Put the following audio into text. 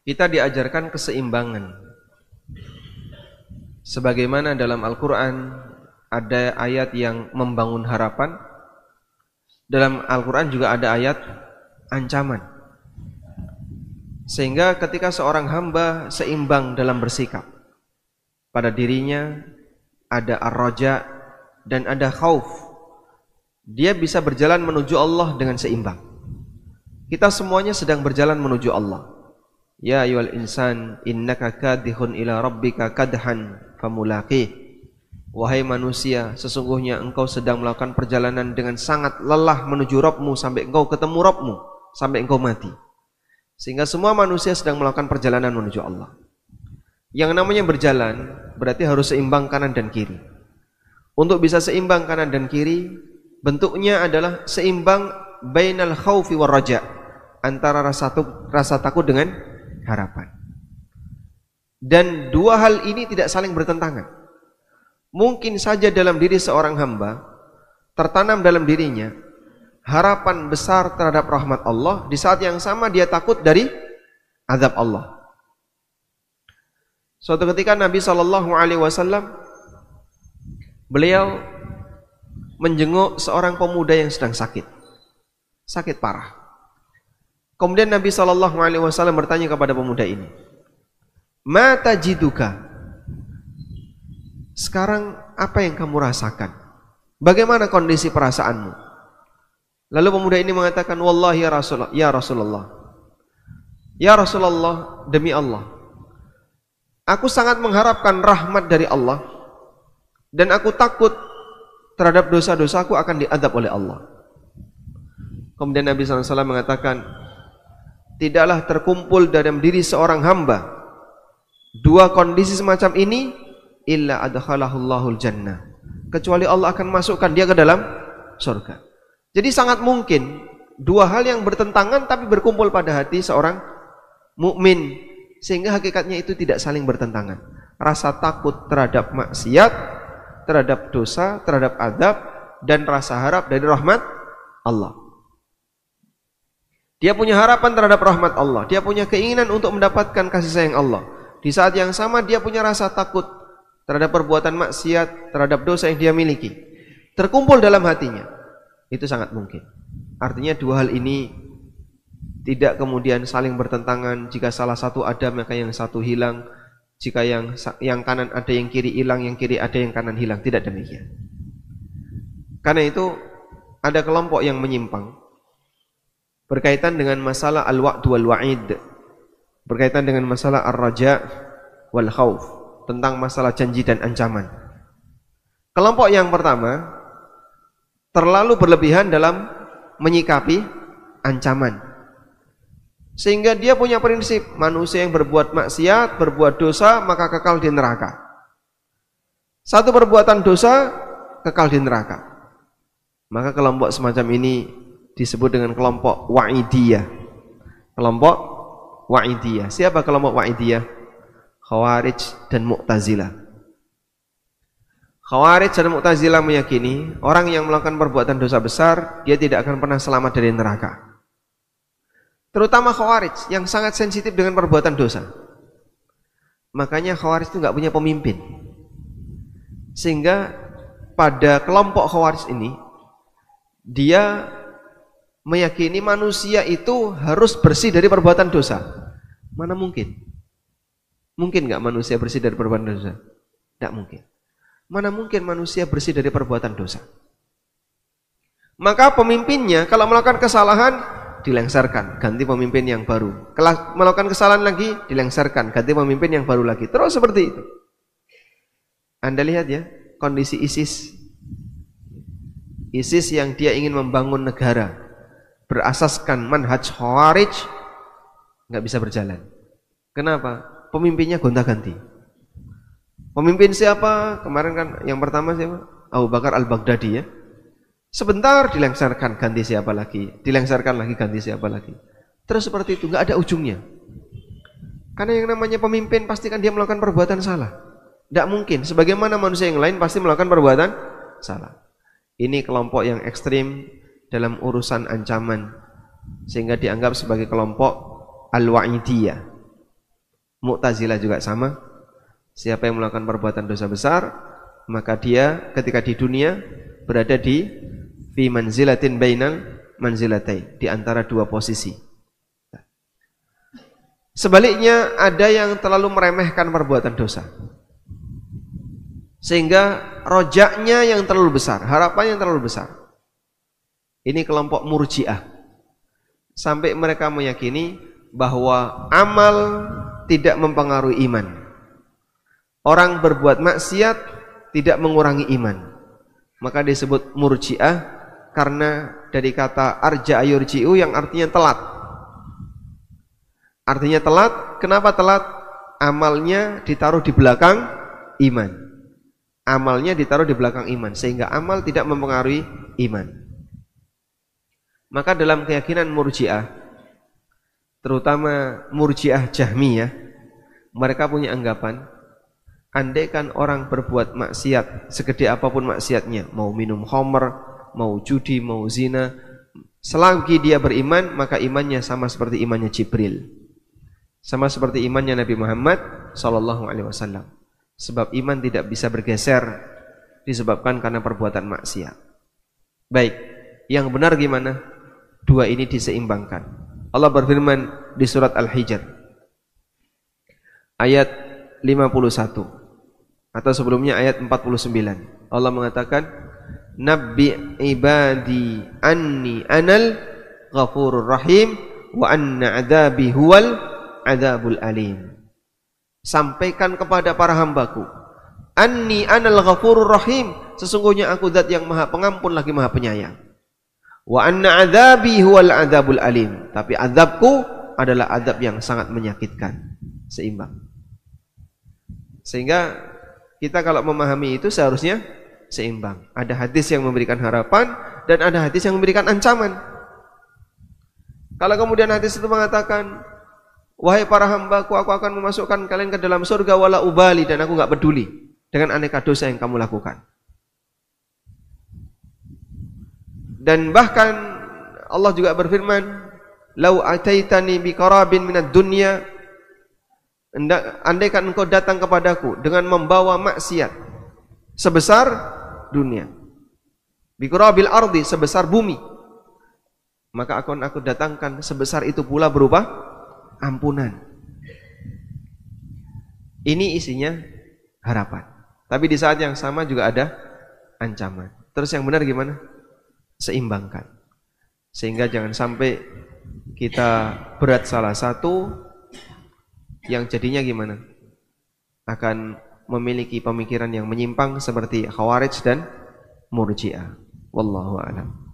kita diajarkan keseimbangan. Sebagaimana dalam Al-Quran ada ayat yang membangun harapan, dalam Al-Quran juga ada ayat ancaman. Sehingga ketika seorang hamba seimbang dalam bersikap, pada dirinya ada ar-raja dan ada khauf, dia bisa berjalan menuju Allah dengan seimbang. Kita semuanya sedang berjalan menuju Allah. Ya ayyuhal insan innaka kadihun ila rabbika kadhan famulaqih. Wahai manusia, sesungguhnya engkau sedang melakukan perjalanan dengan sangat lelah menuju Rabbmu sampai engkau ketemu Rabbmu, sampai engkau mati. Sehingga semua manusia sedang melakukan perjalanan menuju Allah. Yang namanya berjalan berarti harus seimbang kanan dan kiri. Untuk bisa seimbang kanan dan kiri, bentuknya adalah seimbang bainal khaufi war raja, antara rasa takut dengan harapan. Dan dua hal ini tidak saling bertentangan. Mungkin saja dalam diri seorang hamba tertanam dalam dirinya harapan besar terhadap rahmat Allah, di saat yang sama dia takut dari azab Allah. Suatu ketika Nabi SAW beliau menjenguk seorang pemuda yang sedang sakit parah. Kemudian Nabi SAW bertanya kepada pemuda ini, "Ma tajiduka?" Sekarang apa yang kamu rasakan? Bagaimana kondisi perasaanmu? Lalu pemuda ini mengatakan, "Wallahi ya Rasulullah. Ya Rasulullah, demi Allah, aku sangat mengharapkan rahmat dari Allah dan aku takut terhadap dosa-dosaku akan diazab oleh Allah." Kemudian Nabi SAW mengatakan, tidaklah terkumpul dalam diri seorang hamba dua kondisi semacam ini illa adkhalahullahu jannah, kecuali Allah akan masukkan dia ke dalam surga. Jadi sangat mungkin dua hal yang bertentangan tapi berkumpul pada hati seorang mukmin, sehingga hakikatnya itu tidak saling bertentangan. Rasa takut terhadap maksiat, terhadap dosa, terhadap azab, dan rasa harap dari rahmat Allah. Dia punya harapan terhadap rahmat Allah, dia punya keinginan untuk mendapatkan kasih sayang Allah. Di saat yang sama dia punya rasa takut terhadap perbuatan maksiat, terhadap dosa yang dia miliki, terkumpul dalam hatinya. Itu sangat mungkin. Artinya dua hal ini tidak kemudian saling bertentangan. Jika salah satu ada maka yang satu hilang. Jika yang kanan ada yang kiri hilang, yang kiri ada yang kanan hilang. Tidak demikian. Karena itu ada kelompok yang menyimpang berkaitan dengan masalah al-wa'd wal wa'id, berkaitan dengan masalah ar-raja wal khauf, tentang masalah janji dan ancaman. Kelompok yang pertama terlalu berlebihan dalam menyikapi ancaman, sehingga dia punya prinsip manusia yang berbuat maksiat, berbuat dosa maka kekal di neraka. Satu perbuatan dosa kekal di neraka. Maka kelompok semacam ini disebut dengan kelompok wa'idiyah. Kelompok wa'idiyah. Siapa kelompok wa'idiyah? Khawarij dan Mu'tazilah. Khawarij dan Mu'tazilah meyakini orang yang melakukan perbuatan dosa besar dia tidak akan pernah selamat dari neraka. Terutama Khawarij yang sangat sensitif dengan perbuatan dosa. Makanya Khawarij itu nggak punya pemimpin. Sehingga pada kelompok Khawarij ini dia meyakini manusia itu harus bersih dari perbuatan dosa. Mana mungkin? Mungkin nggak manusia bersih dari perbuatan dosa? Tidak mungkin. Mana mungkin manusia bersih dari perbuatan dosa? Maka pemimpinnya kalau melakukan kesalahan dilengsarkan, ganti pemimpin yang baru. Kalau melakukan kesalahan lagi dilengsarkan, ganti pemimpin yang baru lagi. Terus seperti itu. Anda lihat ya kondisi ISIS. ISIS yang dia ingin membangun negara berasaskan manhaj Khawarij nggak bisa berjalan. Kenapa? Pemimpinnya gonta-ganti. Pemimpin siapa? Kemarin kan yang pertama siapa? Abu Bakar al-Baghdadi ya. Sebentar dilengsarkan, ganti siapa lagi? Dilengsarkan lagi, ganti siapa lagi? Terus seperti itu, nggak ada ujungnya. Karena yang namanya pemimpin pasti kan dia melakukan perbuatan salah. Tidak mungkin. Sebagaimana manusia yang lain pasti melakukan perbuatan salah. Ini kelompok yang ekstrim dalam urusan ancaman, sehingga dianggap sebagai kelompok al-wa'idiyah. Mu'tazilah juga sama. Siapa yang melakukan perbuatan dosa besar, maka dia ketika di dunia berada di fi manzilatin bainal manzilatain, di antara dua posisi. Sebaliknya ada yang terlalu meremehkan perbuatan dosa, sehingga rojaknya yang terlalu besar, harapannya yang terlalu besar. Ini kelompok Murji'ah. Sampai mereka meyakini bahwa amal tidak mempengaruhi iman. Orang berbuat maksiat tidak mengurangi iman. Maka disebut Murji'ah karena dari kata arja'a yurji'u yang artinya telat. Artinya telat, kenapa telat? Amalnya ditaruh di belakang iman. Amalnya ditaruh di belakang iman, sehingga amal tidak mempengaruhi iman. Maka dalam keyakinan Murji'ah, terutama Murji'ah Jahmiyah, mereka punya anggapan, andaikan orang berbuat maksiat segede apapun maksiatnya, mau minum khamr, mau judi, mau zina, selagi dia beriman, maka imannya sama seperti imannya Jibril, sama seperti imannya Nabi Muhammad SAW. Sebab iman tidak bisa bergeser disebabkan karena perbuatan maksiat. Baik, yang benar gimana? Dua ini diseimbangkan. Allah berfirman di surat Al-Hijr ayat 51 atau sebelumnya ayat 49. Allah mengatakan, Nabbi ibadi anni anal ghafurur rahim wa anna adzabi huwal adzabul alim. Sampaikan kepada para hambaku, anni anal ghafurur rahim, sesungguhnya aku zat yang maha pengampun lagi maha penyayang. Wa anna adzabi huwal adzabul alim, tapi azabku adalah azab yang sangat menyakitkan. Seimbang. Sehingga kita kalau memahami itu seharusnya seimbang. Ada hadis yang memberikan harapan dan ada hadis yang memberikan ancaman. Kalau kemudian hadis itu mengatakan, wahai para hambaku, aku akan memasukkan kalian ke dalam surga wala ubali, dan aku enggak peduli dengan aneka dosa yang kamu lakukan. Dan bahkan Allah juga berfirman, lau ataitani biqarabin minad dunya, andaikan engkau datang kepadaku dengan membawa maksiat sebesar dunia, biqarabil ardi, sebesar bumi, maka akan aku datangkan sebesar itu pula berupa ampunan. Ini isinya harapan, tapi di saat yang sama juga ada ancaman. Terus yang benar gimana? Seimbangkan, sehingga jangan sampai kita berat salah satu, yang jadinya gimana? Akan memiliki pemikiran yang menyimpang seperti Khawarij dan Murji'ah. Wallahu a'lam.